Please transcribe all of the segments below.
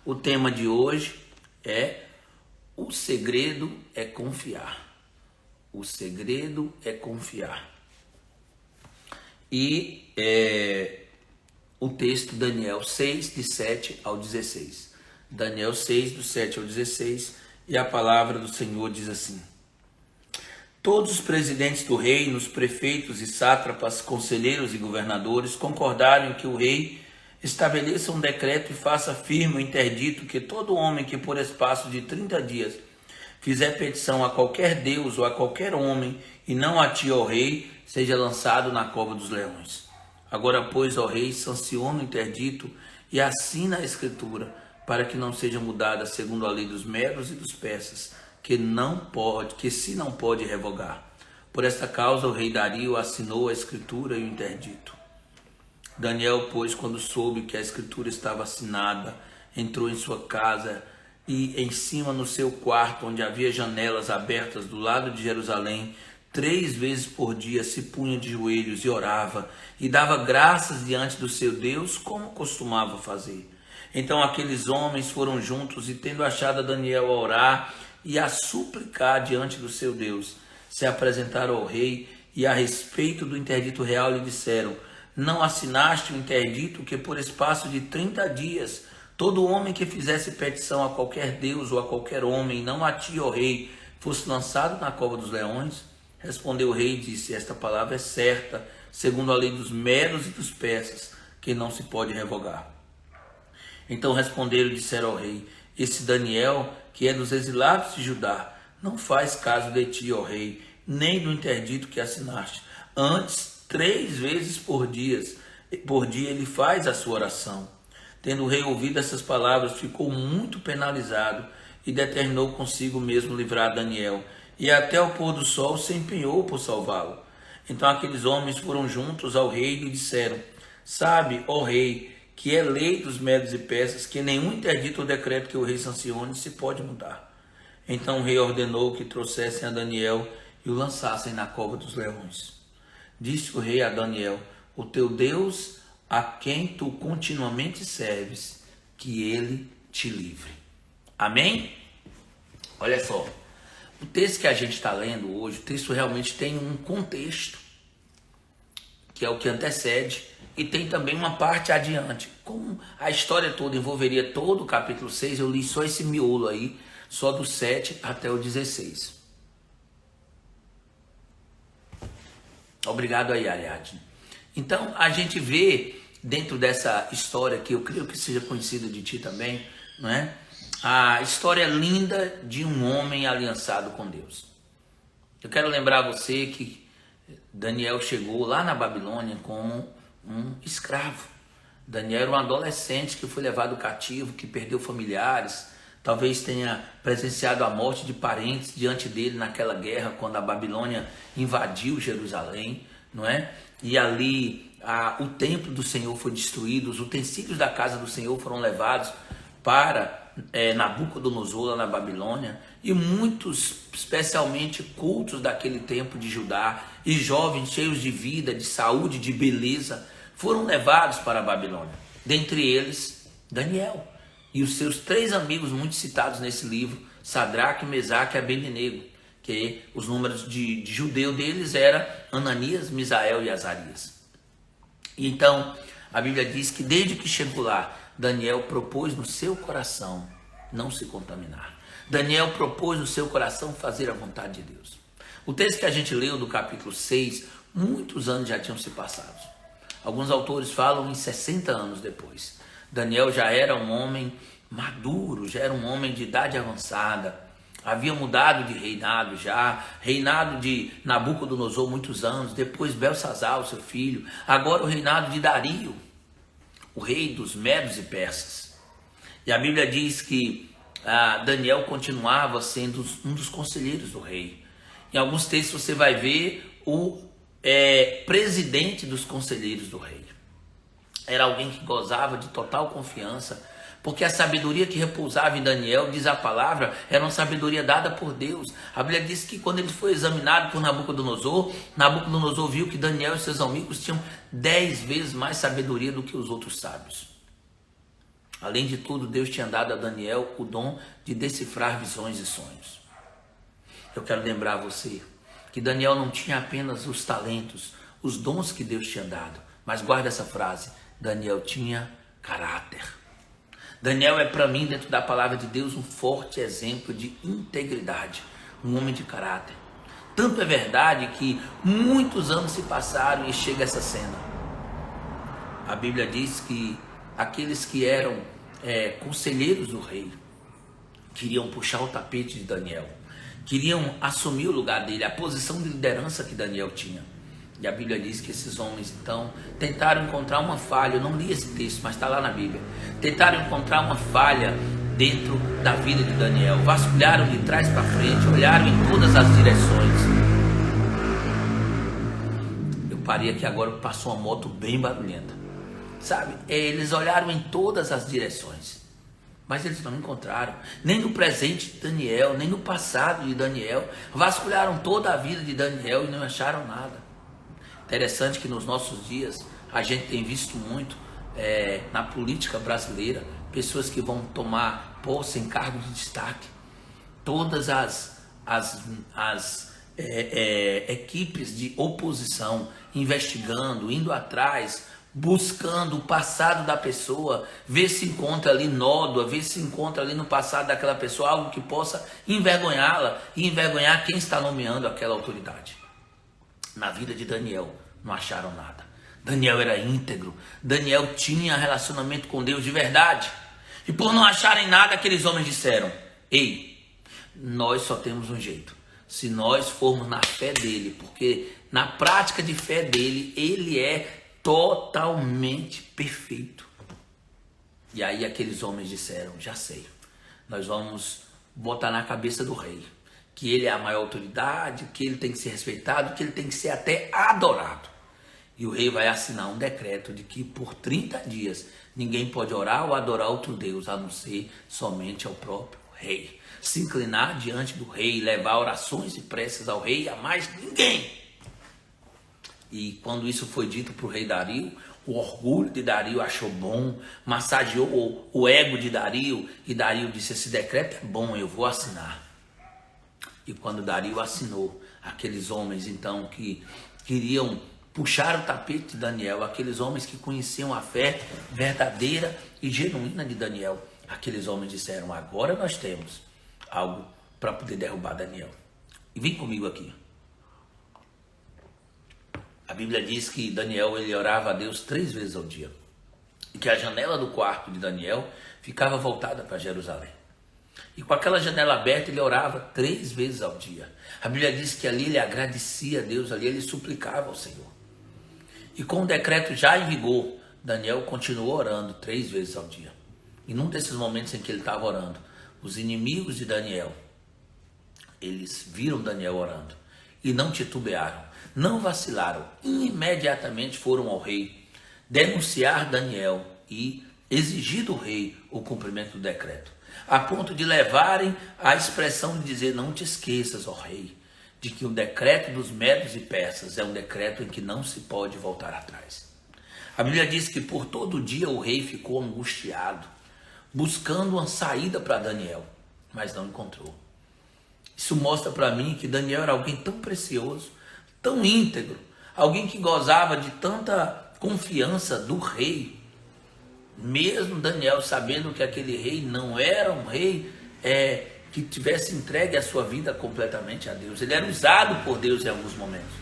O tema de hoje é: o segredo é confiar. O segredo é confiar. E o texto Daniel 6, de 7 ao 16. Daniel 6, do 7 ao 16, e a palavra do Senhor diz assim: Todos os presidentes do reino, os prefeitos e sátrapas, conselheiros e governadores concordaram que o rei estabeleça um decreto e faça firme o interdito que todo homem que por espaço de 30 dias fizer petição a qualquer deus ou a qualquer homem e não atie ao rei, seja lançado na cova dos leões. Agora, pois, ó rei, sanciona o interdito e assina a escritura, para que não seja mudada segundo a lei dos medos e dos persas, que se não pode revogar. Por esta causa o rei Dario assinou a escritura e o interdito. Daniel, pois, quando soube que a escritura estava assinada, entrou em sua casa e em cima no seu quarto, onde havia janelas abertas do lado de Jerusalém, 3 vezes por dia se punha de joelhos e orava e dava graças diante do seu Deus, como costumava fazer. Então aqueles homens foram juntos e, tendo achado a Daniel a orar e a suplicar diante do seu Deus, se apresentaram ao rei e a respeito do interdito real lhe disseram: Não assinaste o interdito que por espaço de 30 dias todo homem que fizesse petição a qualquer deus ou a qualquer homem, não a ti, ó rei, fosse lançado na cova dos leões? Respondeu o rei e disse: Esta palavra é certa, segundo a lei dos medos e dos persas, que não se pode revogar. Então responderam e disseram ao rei: Esse Daniel, que é dos exilados de Judá, não faz caso de ti, ó rei, nem do interdito que assinaste. Antes, 3 vezes por dia ele faz a sua oração. Tendo o rei ouvido essas palavras, ficou muito penalizado e determinou consigo mesmo livrar Daniel, e até o pôr do sol se empenhou por salvá-lo. Então aqueles homens foram juntos ao rei e lhe disseram: Sabe, ó rei, que é lei dos medos e persas que nenhum interdito ou decreto que o rei sancione se pode mudar. Então o rei ordenou que trouxessem a Daniel e o lançassem na cova dos leões. Disse o rei a Daniel: O teu Deus, a quem tu continuamente serves, que ele te livre. Amém? Olha só, o texto que a gente está lendo hoje, o texto realmente tem um contexto, que é o que antecede, e tem também uma parte adiante. Como a história toda envolveria todo o capítulo 6, eu li só esse miolo aí, só do 7 até o 16. Obrigado aí, Ariadne. Então, a gente vê dentro dessa história, que eu creio que seja conhecida de ti também, não é? A história linda de um homem aliançado com Deus. Eu quero lembrar você que Daniel chegou lá na Babilônia como um escravo. Daniel era um adolescente que foi levado cativo, que perdeu familiares, talvez tenha presenciado a morte de parentes diante dele naquela guerra, quando a Babilônia invadiu Jerusalém, não é? E ali o templo do Senhor foi destruído, os utensílios da casa do Senhor foram levados para Nabucodonosor lá na Babilônia, e muitos, especialmente cultos daquele tempo de Judá, e jovens cheios de vida, de saúde, de beleza, foram levados para a Babilônia. Dentre eles, Daniel e os seus 3 amigos muito citados nesse livro, Sadraque, Mesaque e Abednego, que os números de judeu deles era Ananias, Misael e Azarias. E então, a Bíblia diz que desde que chegou lá, Daniel propôs no seu coração não se contaminar. Daniel propôs no seu coração fazer a vontade de Deus. O texto que a gente leu do capítulo 6, muitos anos já tinham se passado. Alguns autores falam em 60 anos depois. Daniel já era um homem maduro, já era um homem de idade avançada. Havia mudado de reinado já, reinado de Nabucodonosor muitos anos, depois Belsazar, o seu filho, agora o reinado de Dario, o rei dos medos e persas. E a Bíblia diz que Daniel continuava sendo um dos conselheiros do rei. Em alguns textos você vai ver o presidente dos conselheiros do rei. Era alguém que gozava de total confiança, porque a sabedoria que repousava em Daniel, diz a palavra, era uma sabedoria dada por Deus. A Bíblia diz que quando ele foi examinado por Nabucodonosor, Nabucodonosor viu que Daniel e seus amigos tinham 10 vezes mais sabedoria do que os outros sábios. Além de tudo, Deus tinha dado a Daniel o dom de decifrar visões e sonhos. Eu quero lembrar você que Daniel não tinha apenas os talentos, os dons que Deus tinha dado, mas guarda essa frase, Daniel tinha caráter. Daniel é para mim, dentro da palavra de Deus, um forte exemplo de integridade, um homem de caráter. Tanto é verdade que muitos anos se passaram e chega essa cena. A Bíblia diz que aqueles que eram conselheiros do rei queriam puxar o tapete de Daniel, queriam assumir o lugar dele, a posição de liderança que Daniel tinha. E a Bíblia diz que esses homens então tentaram encontrar uma falha. Eu não li esse texto, mas está lá na Bíblia. Tentaram encontrar uma falha dentro da vida de Daniel, vasculharam de trás para frente, olharam em todas as direções. Eu parei aqui agora, passou uma moto bem barulhenta, sabe? Eles olharam em todas as direções, mas eles não encontraram, nem no presente de Daniel, nem no passado de Daniel. Vasculharam toda a vida de Daniel e não acharam nada. Interessante que nos nossos dias a gente tem visto muito na política brasileira pessoas que vão tomar posse em cargos de destaque. Todas as equipes de oposição investigando, indo atrás, buscando o passado da pessoa, ver se encontra ali nódoa, ver se encontra ali no passado daquela pessoa algo que possa envergonhá-la e envergonhar quem está nomeando aquela autoridade. Na vida de Daniel não acharam nada. Daniel era íntegro, Daniel tinha relacionamento com Deus de verdade. E por não acharem nada, aqueles homens disseram: ei, nós só temos um jeito, se nós formos na fé dele, porque na prática de fé dele, ele é totalmente perfeito. E aí aqueles homens disseram: já sei, nós vamos botar na cabeça do rei que ele é a maior autoridade, que ele tem que ser respeitado, que ele tem que ser até adorado. E o rei vai assinar um decreto de que por 30 dias ninguém pode orar ou adorar outro Deus, a não ser somente ao próprio rei. Se inclinar diante do rei, levar orações e preces ao rei, a mais ninguém. E quando isso foi dito para o rei Dario, o orgulho de Dario achou bom, massageou o ego de Dario, e Dario disse: esse decreto é bom, eu vou assinar. E quando Dario assinou, aqueles homens então que queriam puxar o tapete de Daniel, aqueles homens que conheciam a fé verdadeira e genuína de Daniel, aqueles homens disseram: agora nós temos algo para poder derrubar Daniel. E vem comigo aqui. A Bíblia diz que Daniel ele orava a Deus 3 vezes ao dia, e que a janela do quarto de Daniel ficava voltada para Jerusalém. E com aquela janela aberta ele orava 3 vezes ao dia. A Bíblia diz que ali ele agradecia a Deus, ali ele suplicava ao Senhor. E com o decreto já em vigor, Daniel continuou orando 3 vezes ao dia. E num desses momentos em que ele estava orando, os inimigos de Daniel, eles viram Daniel orando e não titubearam, não vacilaram. Imediatamente foram ao rei denunciar Daniel e exigir do rei o cumprimento do decreto, a ponto de levarem a expressão de dizer: não te esqueças, ó rei, de que o decreto dos medos e persas é um decreto em que não se pode voltar atrás. A Bíblia diz que por todo dia o rei ficou angustiado, buscando uma saída para Daniel, mas não encontrou. Isso mostra para mim que Daniel era alguém tão precioso, tão íntegro, alguém que gozava de tanta confiança do rei. Mesmo Daniel sabendo que aquele rei não era um rei que tivesse entregue a sua vida completamente a Deus. Ele era usado por Deus em alguns momentos.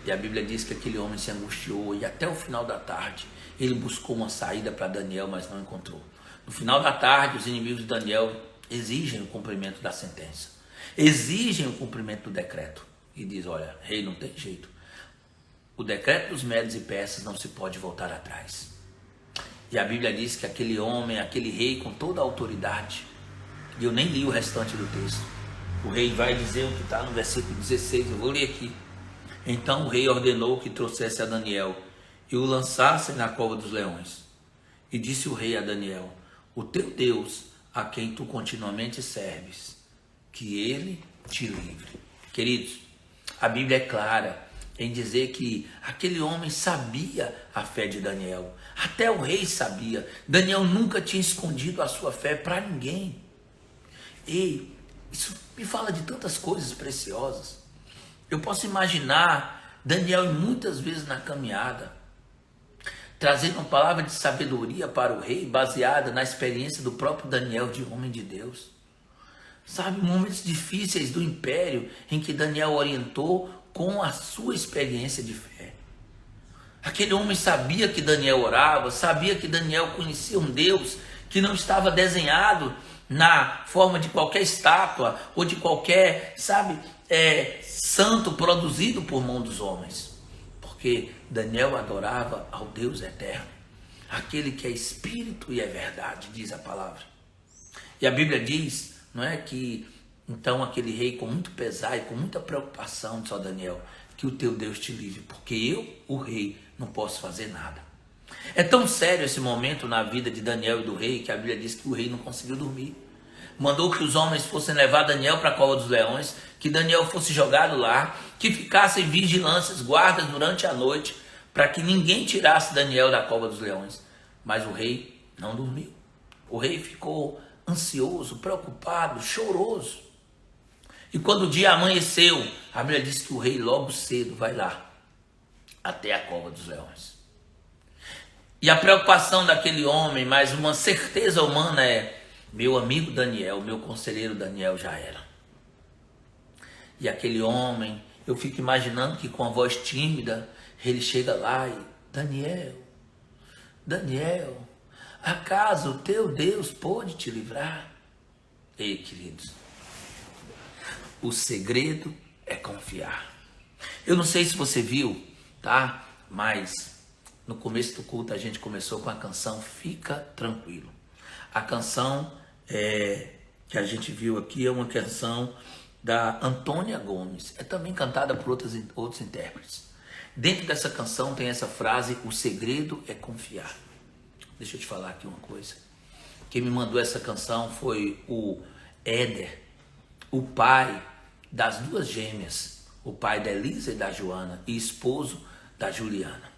E a Bíblia diz que aquele homem se angustiou e até o final da tarde ele buscou uma saída para Daniel, mas não encontrou. No final da tarde, os inimigos de Daniel exigem o cumprimento da sentença, exigem o cumprimento do decreto e diz: olha, rei, não tem jeito. O decreto dos medos e persas não se pode voltar atrás. E a Bíblia diz que aquele homem, aquele rei com toda a autoridade, e eu nem li o restante do texto, o rei vai dizer o que está no versículo 16, eu vou ler aqui. Então o rei ordenou que trouxesse a Daniel e o lançassem na cova dos leões. E disse o rei a Daniel: o teu Deus, a quem tu continuamente serves, que ele te livre. Queridos, a Bíblia é clara em dizer que aquele homem sabia a fé de Daniel. Até o rei sabia. Daniel nunca tinha escondido a sua fé para ninguém. E isso me fala de tantas coisas preciosas. Eu posso imaginar Daniel muitas vezes na caminhada, trazendo uma palavra de sabedoria para o rei, baseada na experiência do próprio Daniel de homem de Deus. Sabe, momentos difíceis do império em que Daniel orientou com a sua experiência de fé. Aquele homem sabia que Daniel orava, sabia que Daniel conhecia um Deus que não estava desenhado na forma de qualquer estátua ou de qualquer, santo produzido por mão dos homens. Porque Daniel adorava ao Deus eterno, aquele que é espírito e é verdade, diz a palavra. E a Bíblia diz, não é, que então aquele rei com muito pesar e com muita preocupação disse: ó Daniel, que o teu Deus te livre, porque eu, o rei, não posso fazer nada. É tão sério esse momento na vida de Daniel e do rei, que a Bíblia diz que o rei não conseguiu dormir. Mandou que os homens fossem levar Daniel para a cova dos leões, que Daniel fosse jogado lá, que ficassem vigilâncias, guardas durante a noite, para que ninguém tirasse Daniel da cova dos leões. Mas o rei não dormiu. O rei ficou ansioso, preocupado, choroso. E quando o dia amanheceu, a Bíblia diz que o rei logo cedo vai lá, até a cova dos leões. E a preocupação daquele homem, mais uma certeza humana é: meu amigo Daniel, meu conselheiro Daniel já era. E aquele homem, eu fico imaginando que com a voz tímida, ele chega lá e: Daniel, acaso o teu Deus pôde te livrar? Ei, queridos, o segredo é confiar. Eu não sei se você viu, tá? Mas no começo do culto a gente começou com a canção Fica Tranquilo. A canção que a gente viu aqui é uma canção da Antônia Gomes. É também cantada por outros intérpretes. Dentro dessa canção tem essa frase: o segredo é confiar. Deixa eu te falar aqui uma coisa. Quem me mandou essa canção foi o Éder, o pai das duas gêmeas, o pai da Elisa e da Joana, e esposo da Juliana.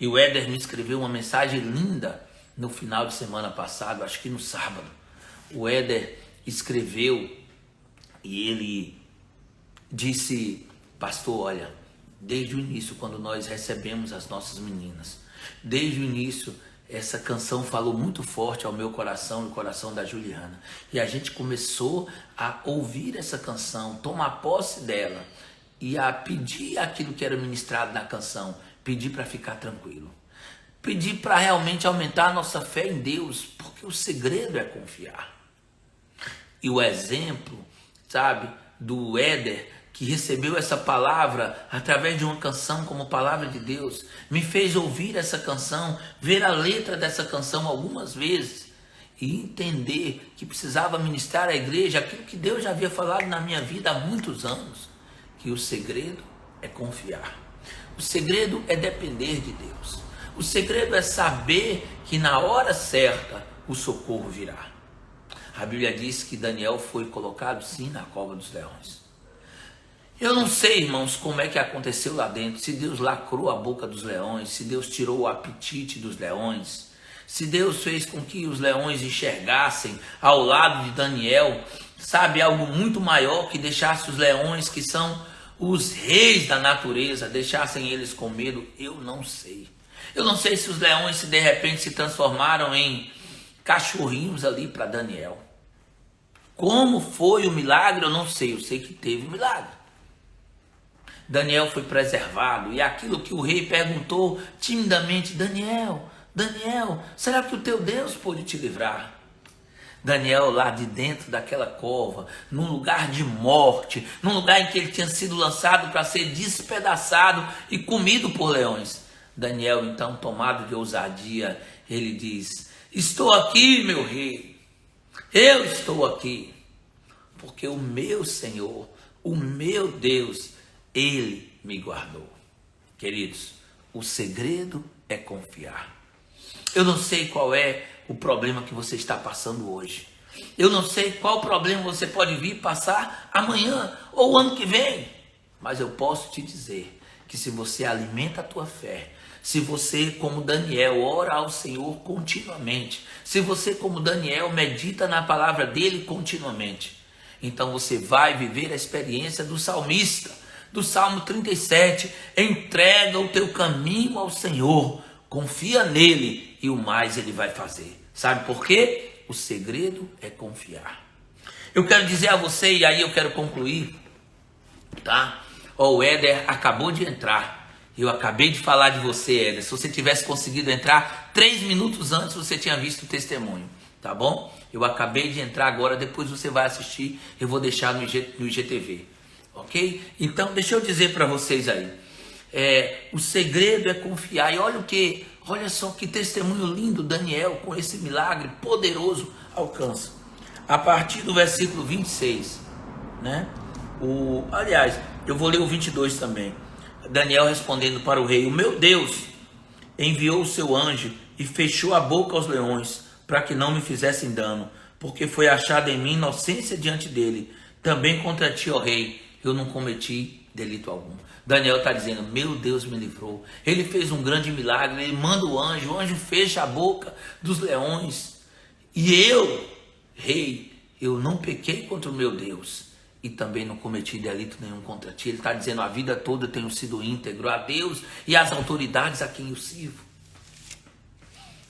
E o Éder me escreveu uma mensagem linda no final de semana passado, acho que no sábado. O Éder escreveu e ele disse: pastor, olha, desde o início, quando nós recebemos as nossas meninas, desde o início, essa canção falou muito forte ao meu coração e ao coração da Juliana. E a gente começou a ouvir essa canção, tomar posse dela e a pedir aquilo que era ministrado na canção, pedir para ficar tranquilo, pedir para realmente aumentar a nossa fé em Deus, porque o segredo é confiar. E o exemplo, do Éder, que recebeu essa palavra através de uma canção como palavra de Deus, me fez ouvir essa canção, ver a letra dessa canção algumas vezes e entender que precisava ministrar à igreja aquilo que Deus já havia falado na minha vida há muitos anos, que o segredo é confiar. O segredo é depender de Deus. O segredo é saber que na hora certa o socorro virá. A Bíblia diz que Daniel foi colocado sim na cova dos leões. Eu não sei, irmãos, como é que aconteceu lá dentro, se Deus lacrou a boca dos leões, se Deus tirou o apetite dos leões, se Deus fez com que os leões enxergassem ao lado de Daniel, algo muito maior, que deixasse os leões, que são os reis da natureza, deixassem eles com medo. Eu não sei. Eu não sei se os leões de repente se transformaram em cachorrinhos ali para Daniel. Como foi o milagre, eu não sei. Eu sei que teve um milagre. Daniel foi preservado, e aquilo que o rei perguntou timidamente: Daniel, será que o teu Deus pôde te livrar? Daniel, lá de dentro daquela cova, num lugar de morte, num lugar em que ele tinha sido lançado para ser despedaçado e comido por leões. Daniel, então, tomado de ousadia, ele diz: estou aqui, meu rei, eu estou aqui, porque o meu Senhor, o meu Deus, Ele me guardou. Queridos, o segredo é confiar. Eu não sei qual é o problema que você está passando hoje. Eu não sei qual problema você pode vir passar amanhã ou ano que vem. Mas eu posso te dizer que se você alimenta a tua fé, se você, como Daniel, ora ao Senhor continuamente, se você, como Daniel, medita na palavra dele continuamente, então você vai viver a experiência do salmista, do Salmo 37, entrega o teu caminho ao Senhor, confia nele e o mais ele vai fazer. Sabe por quê? O segredo é confiar. Eu quero dizer a você, e aí eu quero concluir, tá? O Éder acabou de entrar. Eu acabei de falar de você, Éder. Se você tivesse conseguido entrar 3 minutos antes, você tinha visto o testemunho, tá bom? Eu acabei de entrar agora, depois você vai assistir, eu vou deixar no IGTV, ok? Então, deixa eu dizer para vocês aí, o segredo é confiar. E olha só que testemunho lindo Daniel, com esse milagre poderoso, alcança. A partir do versículo 26, né? Aliás, eu vou ler o 22 também. Daniel respondendo para o rei: o meu Deus enviou o seu anjo e fechou a boca aos leões, para que não me fizessem dano, porque foi achada em mim inocência diante dele. Também contra ti, ó rei, eu não cometi delito algum. Daniel está dizendo: meu Deus me livrou. Ele fez um grande milagre, ele manda o anjo fecha a boca dos leões. E eu, rei, eu não pequei contra o meu Deus. E também não cometi delito nenhum contra ti. Ele está dizendo: a vida toda eu tenho sido íntegro a Deus e às autoridades a quem eu sirvo.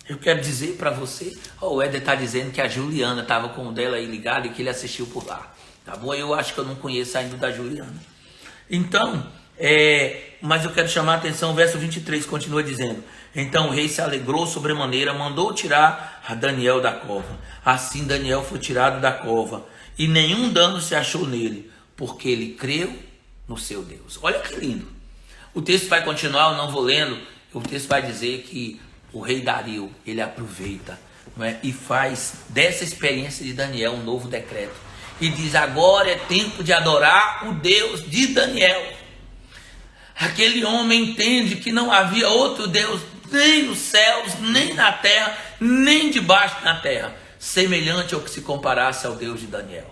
Eu quero dizer para você, o Éder está dizendo que a Juliana estava com o dela aí ligado e que ele assistiu por lá. Tá bom? Eu acho que eu não conheço ainda da Juliana. Então, mas eu quero chamar a atenção, o verso 23 continua dizendo: então o rei se alegrou sobremaneira, mandou tirar a Daniel da cova. Assim Daniel foi tirado da cova, e nenhum dano se achou nele, porque ele creu no seu Deus. Olha que lindo. O texto vai continuar, eu não vou lendo. O texto vai dizer que o rei Dario, ele aproveita, não é? E faz dessa experiência de Daniel um novo decreto. E diz: agora é tempo de adorar o Deus de Daniel. Aquele homem entende que não havia outro Deus, nem nos céus, nem na terra, nem debaixo da terra, semelhante ao que se comparasse ao Deus de Daniel.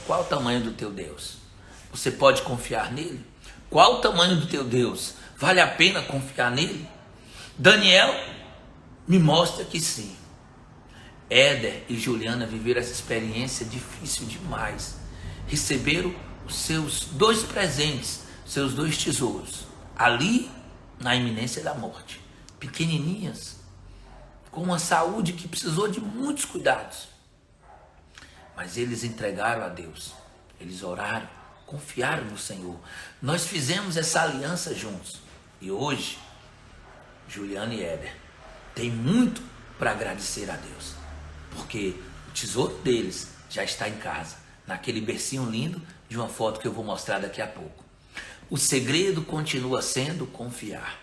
Qual o tamanho do teu Deus? Você pode confiar nele? Qual o tamanho do teu Deus? Vale a pena confiar nele? Daniel me mostra que sim. Éder e Juliana viveram essa experiência difícil demais. Receberam os seus 2 presentes, seus 2 tesouros, ali na iminência da morte. Pequenininhas, com uma saúde que precisou de muitos cuidados. Mas eles entregaram a Deus. Eles oraram, confiaram no Senhor. Nós fizemos essa aliança juntos. E hoje, Juliana e Éder têm muito para agradecer a Deus. Porque o tesouro deles já está em casa, naquele bercinho lindo de uma foto que eu vou mostrar daqui a pouco. O segredo continua sendo confiar.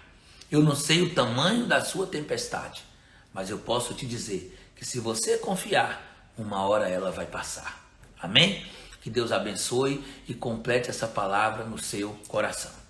Eu não sei o tamanho da sua tempestade, mas eu posso te dizer que se você confiar, uma hora ela vai passar. Amém? Que Deus abençoe e complete essa palavra no seu coração.